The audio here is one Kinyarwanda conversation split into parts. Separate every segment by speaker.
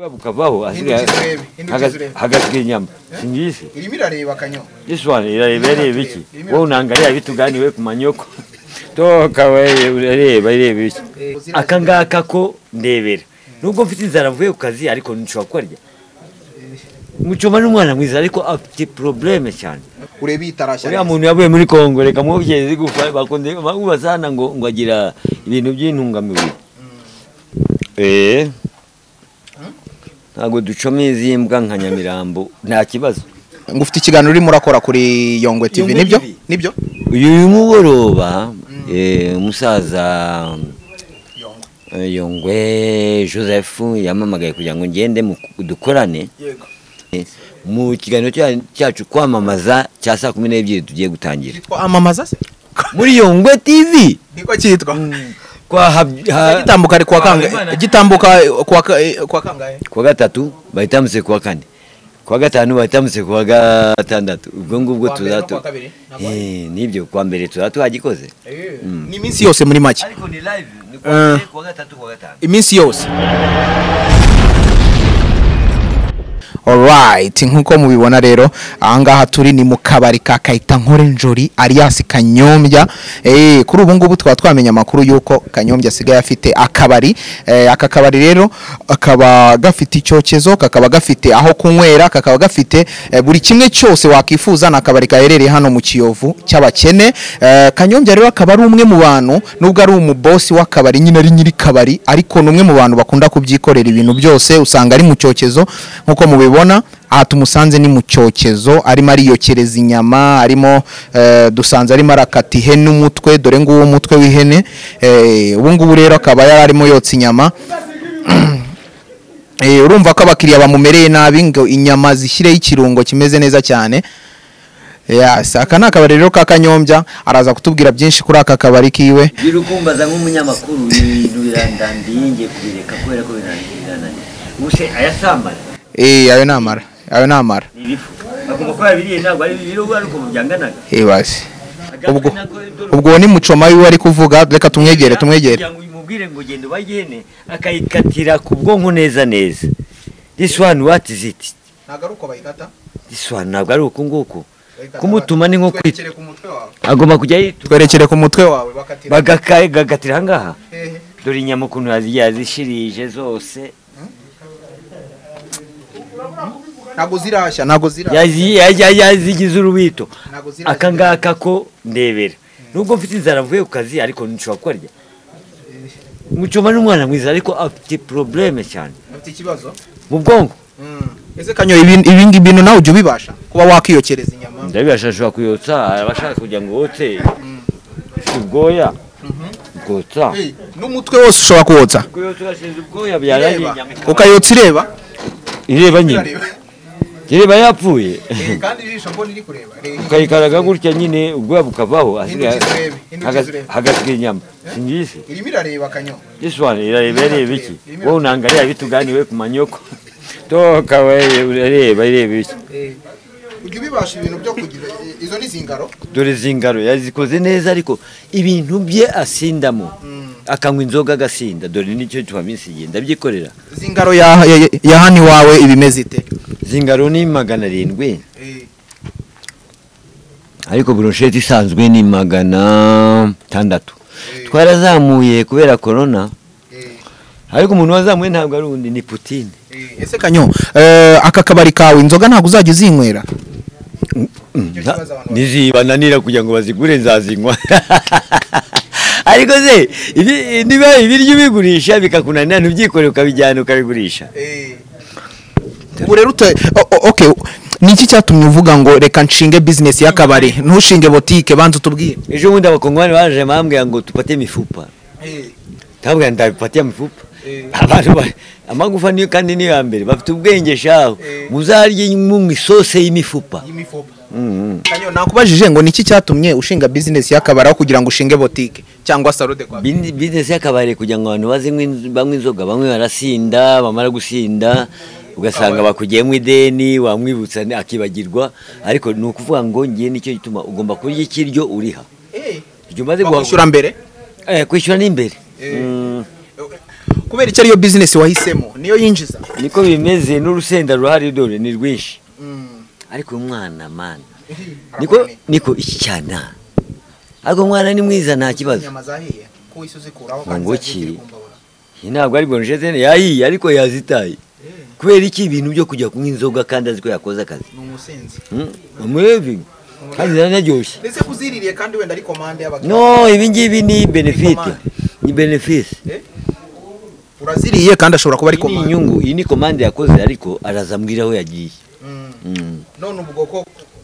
Speaker 1: bukavaho hagasigaye inyama singisi
Speaker 2: irimo irareba kanyo
Speaker 1: iswane irareba iki wowe unangalia bituganiwe ku manyoko toka wewe urareba iki akangaka ko ndebera nubwo mfite inzara mvuye ku kazi ariko nshobora kurya mucoma n'umwana mwiza ariko afite probleme cyane
Speaker 2: ureba itarashya
Speaker 1: uriya muntu yavuye muri Kongo reka mubyeyi gufa bakonde ubazana ngo agira ibintu by'intungamubiri ntago ducomeza imbwa nka Nyamirambo nta kibazo
Speaker 2: ngo ufite ikiganiro urimo urakora kuri Yongwe TV nibyo
Speaker 1: uyu mugoroba umusaza Yongwe Joseph yamamagaye kugira ngo ngende dukorane mu kiganiro cyacu kwamamaza cya saa 12 tugiye gutangira
Speaker 2: kwamamaza se
Speaker 1: muri Yongwe TV
Speaker 2: niko cyitwa
Speaker 1: kwa
Speaker 2: gitambuka ari kwa kanga gitambuka kwa kangaye
Speaker 1: kwa gatatu bahitamutse kwa kane kwa gatanu bahitamutse kwa gatandatu ubwo ngubwo tuzato nibyo kwa mbere tuzatuhagikoze
Speaker 2: ni iminsi yose muri make
Speaker 1: ariko ni live ni kwa gatatu kwa gatanu
Speaker 2: iminsi yose. Alright, nkuko mubibona rero ahangaha turi ni mu kabari ka Kayitankore Njori alias Kanyombya. Kuri ubu ngubu twamenya amakuru yuko Kanyombya asigaye afite akabari. Aka kabari rero akaba gafite icyokezo, kakaba gafite aho kunywera, kakaba gafite buri kimwe cyose wakifuza. Na kabari kaherereye hano mu Kiyovu cy'abakene. Kanyombya rero akaba ari umwe mu bantu nubwo ari umubosi w'akabari nyine ari nyiri kabari, ariko numwe mu bantu bakunda kubyikorera ibintu byose. Usanga ari mu cyokezo nkuko mubibona aha tumusanze ni mu cyokezo arimo ariyokereza inyama, arimo dusanze arimo arakata ihene umutwe, dore ngo uwo mutwe w'ihene. Ubu ngubu rero akaba yararimo yotsa inyama. Urumva ko abakiriya bamumereye nabi ngo inyama zishyireho ikirungo kimeze neza cyane. Aka ni akabari rero ka Kanyombya, araza kutubwira byinshi kuri aka kabari kiwe.
Speaker 1: Birukumbaza nk'umunyamakuru ibintu birandandinge kubireka kubera ko birangirirana. Ubuse ayasambana ayo namara agomba kuba biriye ntabwo ari biro ariko byanganaga
Speaker 2: basi ubwo ni mucoma wiwe ari kuvuga. Reka tumwegere
Speaker 1: mubwire ngo gende bagene akayikatira ku bwonko neza. This one what is it?
Speaker 2: Nagaruko bayikata
Speaker 1: this one ntabwo ari uko nguko kumutuma ni nko kwitera ku mutwe wawe, agomba kujya
Speaker 2: twerekere ku mutwe wawe
Speaker 1: bagagatira ngaha. Dore inyama kuntu yazishirije zose
Speaker 2: nago zirashya
Speaker 1: yazigize urubito. Akangaka ko ndebera nubwo mfite inzara mvuye ku kazi ariko nshobora kurya mucoma n'umwana mwiza ariko afite probleme cyane,
Speaker 2: afite ikibazo mu
Speaker 1: bwonko.
Speaker 2: Ese Kanyo ibingi bintu nawe ujye ubibasha kuba wakiyokereza inyama?
Speaker 1: Ndabibasha, ashobora kuyotsa, abashaka kugira ngo wote ubwoya gotsa
Speaker 2: n'umutwe wose ushobora kuwotsa
Speaker 1: ubwoya byaranye
Speaker 2: ukayotsa
Speaker 1: ireba nyine ireba yapfuye
Speaker 2: kandi ijisho mbona iri kureba
Speaker 1: ukayikaraga gutya nyine ubwoya bukavaho hagasigaye inyama singisi
Speaker 2: irimo irareba Kanyo
Speaker 1: iswane irareba iki wowe unangalia bituganiwe ku manyoko toka wewe urareba iki
Speaker 2: ujye ubibasha ibintu byo kugira izo ni zingaro. Dore
Speaker 1: zingaro yazikoze neza ariko ibintu bye asindamo akanywa inzoga agasinda. Dore nicyo twaminsi yenda byikorera.
Speaker 2: Zingaro ya hani wawe ibimeze ite?
Speaker 1: Zingaro ni 700 ariko brochette isanzwe ni 600. Twarazamuye kubera corona ariko umuntu wazamuye ntabwo ari undi ni Putin.
Speaker 2: Ese Kanyo aka kabari kawe inzoga ntabwo uzajya uzinywera?
Speaker 1: Nizibananira kugira ngo bazigure nzazinywa ariko se niba ibiryo bigurisha bikakunanira ntubyikorera ukabijyana ukabigurisha.
Speaker 2: Urero okay, niki cyatumye uvuga ngo reka nshinge business y'akabari ntushinge boutique? Banza utubwire.
Speaker 1: Ejo bundi abakongomani baje mambwe ngo tupate mifupa tabwa ndapatia mifupa abantu amagufa niyo kandi niyo ambere bafite ubwenge shaho muzarye mu isose y'imifupa.
Speaker 2: Kanyo nakubajije ngo niki cyatumye ushinga business y'akabari kugira ngo ushinge boutique cyangwa salon de coiffure?
Speaker 1: Business y'akabari kugira ngo abantu banywe inzoga, bamwe barasinda, bamara gusinda ugasanga bakugiye mu ideni wamwibutsa akibagirwa. Ariko nukuvuga ngo ngiye nicyo gituma ugomba kurya ikiryo uriha. Iryo maze
Speaker 2: kwishyura mbere
Speaker 1: kwishyura n'imbere.
Speaker 2: kubera icyo ariyo business wahisemo niyo yinjiza
Speaker 1: niko bimeze n'urusenda ruhari dore ni rwinshi ariko umwana mana niko icyana ariko umwana ni mwiza nta kibazo
Speaker 2: inyama zahiye ko isuzikuraho
Speaker 1: kandi ntabwo ari bonjete yahiye ariko yazitaye kubera iki ibintu byo kujya kunywa inzoga kandi azi ko yakoze akazi
Speaker 2: ni umusenzi
Speaker 1: umurevi kandi zanaryoshye
Speaker 2: ndetse kuziririye kandi wenda ari commande y'abakiriya
Speaker 1: no ibi ngibi ni benefit ni benefit
Speaker 2: uraziriye kandi ashobora kuba ari commande
Speaker 1: inyungu iyi ni commande yakoze ariko arazambwira aho yagiye
Speaker 2: none ubwo ko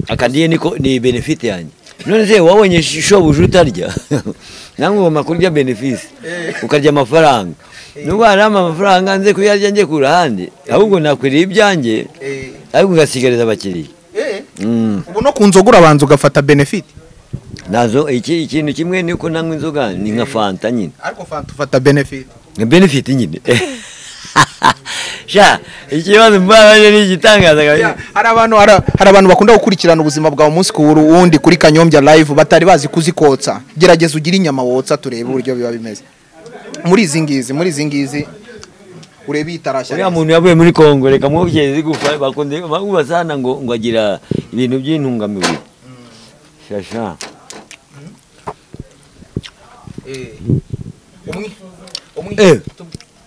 Speaker 1: akandiye niko ni benefit yanjye none se wabonye shobuja utarya namwe mu makuru ya benefit ukarya amafaranga nubwo hari amafaranga nze kuyarya njye ku ruhande ahubwo nakwiriye ibyanjye ariko ugasigariza abakiriya
Speaker 2: ubu no ku nzoga urabanza ugafata benefit
Speaker 1: nazo ikintu kimwe niko nanywa inzoga ni nka fanta nyine
Speaker 2: ariko fanta ufata benefit
Speaker 1: benefit nyine sha ikibazo mbaraje ni igitangaza
Speaker 2: hari abantu bakunda gukurikirana ubuzima bwawe umunsi ku wundi kuri Kanyombya live batari bazi kuzikotsa gerageza ugire inyama wotsa turebe uburyo biba bimeze muri izi ngizi urebe itarashya
Speaker 1: ya muntu yavuye muri Kongo reka mubyeyi gufa bakonde ubasana ngo agira ibintu by'intungamubiri shasha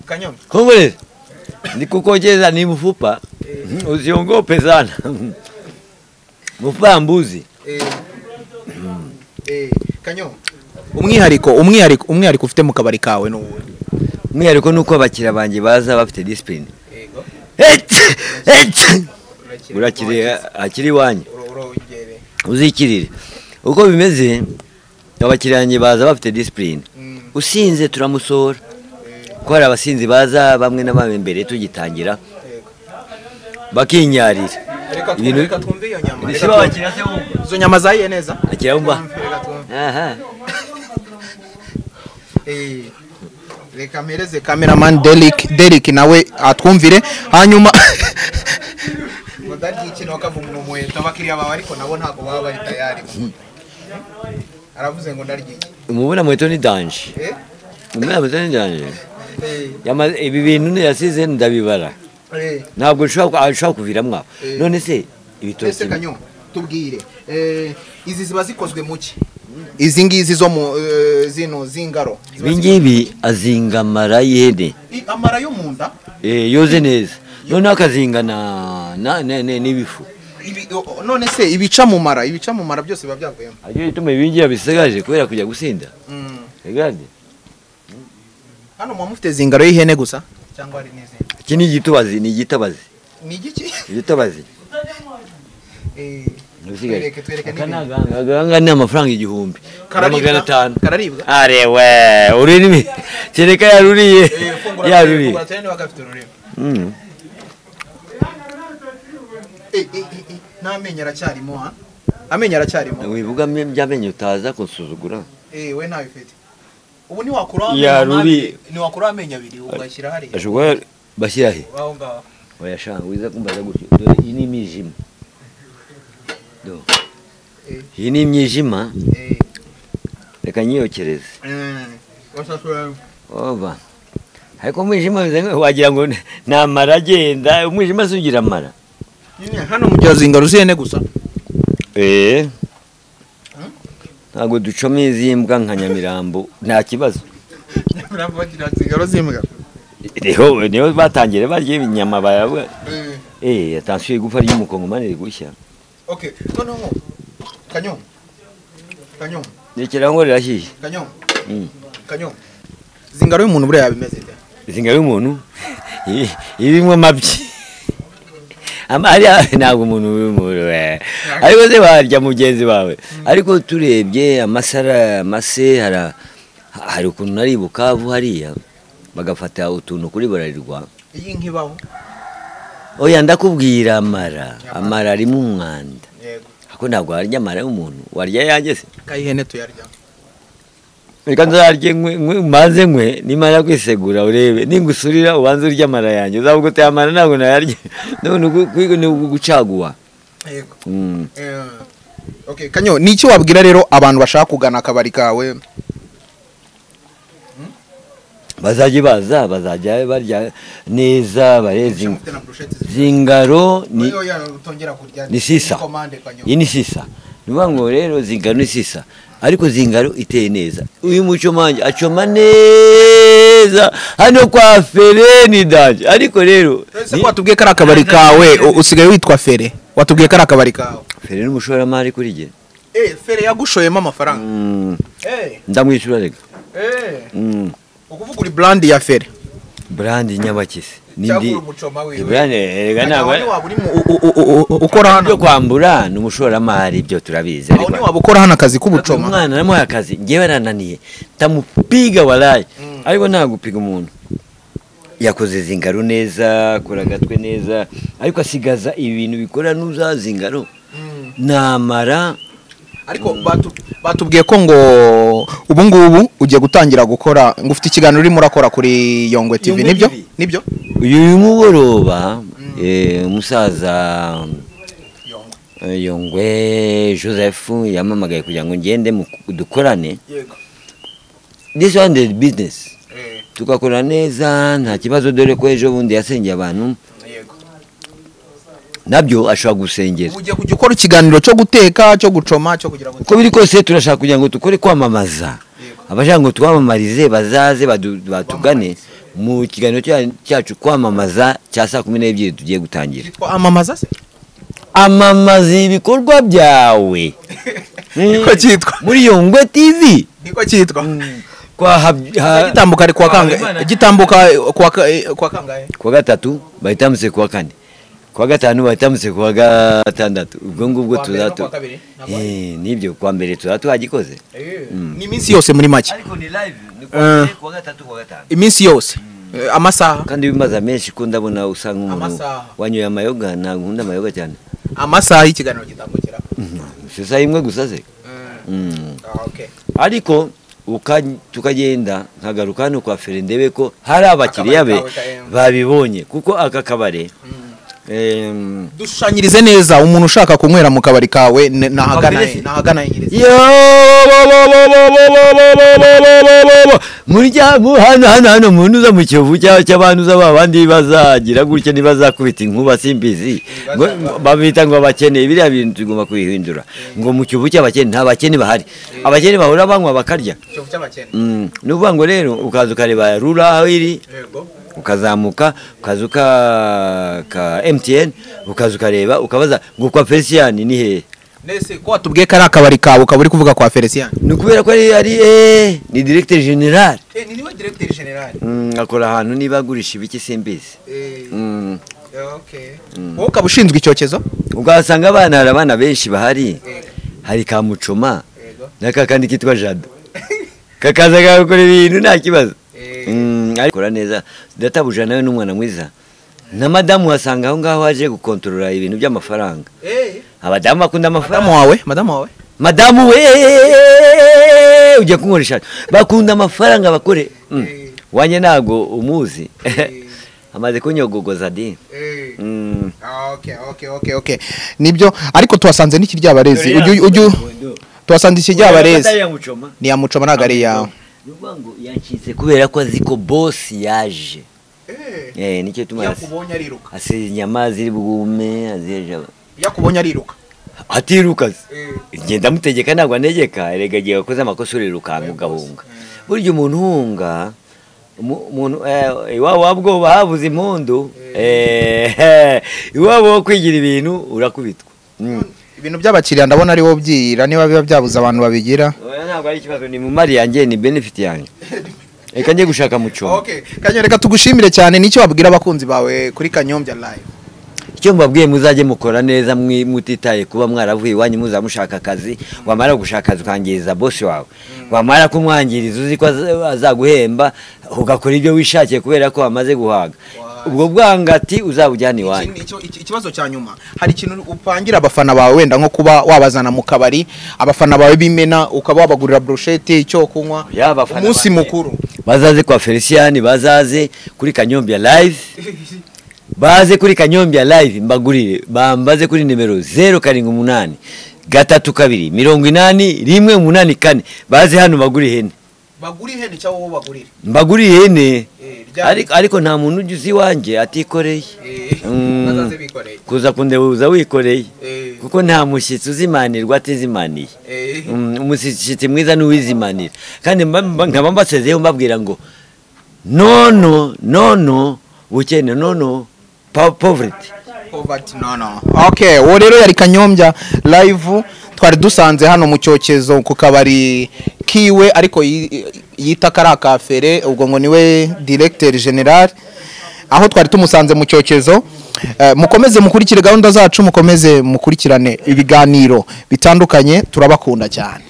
Speaker 2: Kanyombya
Speaker 1: Kongole nikukojeza ni mfupa usiongope sana mfupa mbuzi
Speaker 2: Kanyombya umwihariko ufite mu kabari kawe no
Speaker 1: umwihariko nuko abakira banje baza bafite discipline yego akiri wanye uzikirire uko bimeze abakiranye baza bafite discipline usinze turamusora ko hari abasinzi baza bamwe na bamwe mbere tugitangira bakinyarira
Speaker 2: ibintu reka twumve iyo nyama izo nyama zahiye neza
Speaker 1: akira umba aha
Speaker 2: reka mpereze cameraman Derek nawe atwumvire hanyuma ngo darya ikintu bakavuga umuntu muheto abakiriya bawe ariko nabo ntago baba bari tayari aravuze ngo darya iki
Speaker 1: umubona muheto ni danger umubona muheto ni danger ibi bintu yasize ndabibara ntabwo nshobora kuviramwa none se ibitoki
Speaker 2: Kanyo tubwire izi ziba zikozwe muki izi ngizi zo mu zino zingaro
Speaker 1: ibi ngibi azinga amara y'ihene
Speaker 2: amara yo mu nda
Speaker 1: yoze neza none akazinga n'ibifu
Speaker 2: none se ibica mu mara byose biba byavuyemo
Speaker 1: ajye bituma ibingira bisigaje kubera kujya gusinda regade
Speaker 2: hano mwa mufite zingaro y'ihene gusa cyangwa ari n'izindi
Speaker 1: iki ni igitubazi ni igitabazi
Speaker 2: ni igiki
Speaker 1: igitabazi
Speaker 2: twereke
Speaker 1: aganga ni amafaranga 1000 500
Speaker 2: kararibwa
Speaker 1: arewe uri nimi kereka yaruriye
Speaker 2: n'amenyo aracyarimo amenyo aracyarimo
Speaker 1: wivuga byamenyo utaza kusuzugura
Speaker 2: we ntabifite ubu ni wakura amenyo abiri ugashyira hariya
Speaker 1: ashobora bashyira he
Speaker 2: aho ngaho
Speaker 1: oyashanga wiza kumbaza gutyo dore iyi ni imijima iyi ni imyijima reka nyiyokereze oba ariko umwijima wagira ngo namara agenda umwijima sugira amara
Speaker 2: hano mu gihe zingaro zihene gusa
Speaker 1: ntabwo ducoma izimbwa nka Nyamirambo nta kibazo
Speaker 2: Nyamirambo bagira zingaro zimbwa
Speaker 1: niho batangira barya inyama baravuga atansiyo igufa ry'umukongomani rigushya
Speaker 2: okay noneho Kanyo
Speaker 1: rekera ngo rirashyiye
Speaker 2: Kanyo zingaro y'umuntu buriya yabimeze
Speaker 1: zingaro y'umuntu irimo amabyi ntabwo umuntu ariko se warya mugenzi wawe ariko turebye amase hari ukuntu nari Bukavu hariya bagafata utuntu kuri Burarirwa
Speaker 2: iyi nkibaho
Speaker 1: oya ndakubwira amara ari mu mwanda ako ntabwo warya amara y'umuntu warya yanjye se
Speaker 2: kayihene tuyarya
Speaker 1: reka nzarye maze nkwe nimara kwisegura urebe ningusurira ubanze urya amara yanjye uzavuga uti amara ntabwo nayarya none gucaguwa
Speaker 2: yego okay Kanyo ni iki wabwira rero abantu bashaka kugana akabari kawe
Speaker 1: bazajya baza bazajya barya neza barezi zingaro ni sisa iyi ni sisa niba ngo rero zingaro ni sisa ariko zingaro iteye neza uyu mucomange acoma neza hano kwa Fereni daje ariko rero
Speaker 2: watubwiye ko ari akabari kawe usigaye witwa Fere watubwiye ko ari akabari kawe
Speaker 1: Fere n'umushoramari kuri jye
Speaker 2: Fere yagushoyemo amafaranga
Speaker 1: ndamwishyura rega
Speaker 2: ukuvuga uri brand ya Fere
Speaker 1: brand nyabakisi nindi brand rega ntabwo
Speaker 2: ukora hano
Speaker 1: kwambura n'umushoramari byo turabizi
Speaker 2: ariko ni wabukora hano akazi k'ubucoma
Speaker 1: umwana namuhaye akazi ngewe rananiye tamupiga walayi ariko ntagupiga umuntu yakoze zingaro neza akora gatwe neza ariko asigaza ibintu bikora n'uzazingaro namara
Speaker 2: ariko batubwiye ko ngo ubu ngubu ugiye gutangira gukora ngo ufite ikiganiro urimo urakora kuri Yongwe TV nibyo
Speaker 1: uyu mugoroba umusaza Yongwe Joseph yamamagaye kugira ngo ngende dukorane this one is business tukakora neza nta kibazo dore ko ejo bundi yasengeye abantu nabyo ashobora gusengera
Speaker 2: ugiye kujya ukora ikiganiro cyo guteka cyo gucoma cyo kugira ngo
Speaker 1: uko biri kose turashaka kugira ngo dukore kwamamaza abashaka ngo twamamarize bazaze batugane mu kiganiro cyacu kwamamaza cya saa 12 tugiye gutangira
Speaker 2: kwamamaza se
Speaker 1: amamaza ibikorwa byawe
Speaker 2: niko cyitwa
Speaker 1: muri Yongwe TV
Speaker 2: niko cyitwa
Speaker 1: gitambuka
Speaker 2: ari kwa kangahe gitambuka kwa kangahe
Speaker 1: kwa gatatu bahitamutse kwa kane kwa gatanu bahitamutse kwa gatandatu ubwo ngubwo tuzato nibyo kwa mbere tuzatwagikoze
Speaker 2: ni iminsi yose muri make
Speaker 1: ariko ni live ni kwa gatatu kwa gatanu
Speaker 2: iminsi yose amasaha
Speaker 1: kandi bimaza menshi ko ndabona usanga umuntu wanyoye amayoga nta nkunda amayoga cyane
Speaker 2: amasaha y'ikiganiro gitambukira
Speaker 1: sasa imwe gusa se
Speaker 2: okay
Speaker 1: ariko tukagenda nkagaruka hano kwa Fere ndebe ko hari abakiriya be babibonye kuko aka kabare
Speaker 2: dushushanyirize neza umuntu ushaka kunywera mu kabari kawe nahagana
Speaker 1: muri hano muntu uza mu kiyovu cy'abantu z'abandi bazagira gutya ntibazakubita inkuba simbizi babita ngo abakeneye biriya bintu tugomba kubihindura ngo mu kiyovu cy'abakene nta bakene bahari abakene bahora banywa bakarya ni ukuvuga ngo rero ukaza ukareba rura aho iri ukazamuka ukazuka ka MTN ukaza ukareba ukabaza ngo kwa Felician ni hehe
Speaker 2: nese ko watubwiye ko ari akabari kawe ukaba uri kuvuga kwa Felician
Speaker 1: ni kubera ko ari ni directeur general
Speaker 2: niwe directeur general
Speaker 1: akora ahantu niba agurisha ibiki simbizi
Speaker 2: okay wowe ukaba ushinzwe icyokezo
Speaker 1: ugasanga abana benshi bahari hari ka Mucoma naka kandi kitwa Jado kakaza gakora ibintu nta kibazo ariko neza databuja nawe n'umwana mwiza na madamu wasanga aho ngaho aje gukontorora ibintu by'amafaranga abadamu bakunda amafaranga madamu we ujya kunkoresha bakunda amafaranga bakore wanye nago umuzi amaze kunyogogoza di
Speaker 2: okay nibyo ariko tuwasanze n'ikiryabarezi ujyu tuwasanze ikiryabarezi ni ya Mucoma nagari yawe
Speaker 1: nubango yancitse kubera ko aziko boss yaje nicyo tumaze
Speaker 2: yakubonye ariruka
Speaker 1: asinyama ziri bugume azeje
Speaker 2: yakubonye ariruka
Speaker 1: atiruka ngenda mutegeka nagwa negeka eregagiye akoze amakosa uriruka mugahunga buryo umuntu hunga umuntu iwabo wabwo babuze impundu iwabo kwigira ibintu urakubitwa
Speaker 2: ibintu by'abakiriya ndabona ari wo byira niba biba byabuze abantu babigira
Speaker 1: ntabwo ari ikibazo ni mu mari yanjye ni benefit yanjye reka njye gushaka Mucoma
Speaker 2: okay kanyereka tugushimire cyane nicyo wabwira abakunzi bawe kuri Kanyombya live
Speaker 1: icyo mbabwiye muzajye mukora neza mutitaye kuba mwaravuye iwanyu muzamushaka akazi wamara gushaka akazi ukangiriza boss wawe wamara kumwangiriza uzi ko azaguhemba ugakora ibyo wishakiye kubera ko wamaze guhaga ubwo bwangati uzabujyana iwanyu
Speaker 2: ikibazo cya nyuma hari ikintu upangira abafana bawe wenda nko kuba wabazana mu kabari abafana bawe bimena ukaba wabagurira brochette icyo kunywa umunsi mukuru
Speaker 1: bazaze kwa Felician bazaze kuri Kanyombya live baze kuri Kanyombya live mbagurire bambaze kuri nimero 078 3 2 2 80 184 baze hano baguri hene
Speaker 2: baguri ihene cyangwa wowe bagurira
Speaker 1: mbaguriye ihene ariko nta muntu ujya uzi iwanjye atikoreye kuza kundebuza wikoreye kuko nta mushyitsi uzimanirwa atizimaniye umushyitsi mwiza n'uwizimanira kandi nkaba mbasezeho mbabwira ngo nono bukene nono poverty
Speaker 2: no. Okay, uwo rero yari Kanyombya live twari dusanze hano mu cyokezo ku kabari kiwe ariko yita kara kafere ubwo ngo niwe directeur general aho twari tumusanze mu cyokezo. Mukomeze mukurikire gahunda zacu, mukomeze mukurikirane ibiganiro bitandukanye, turabakunda cyane.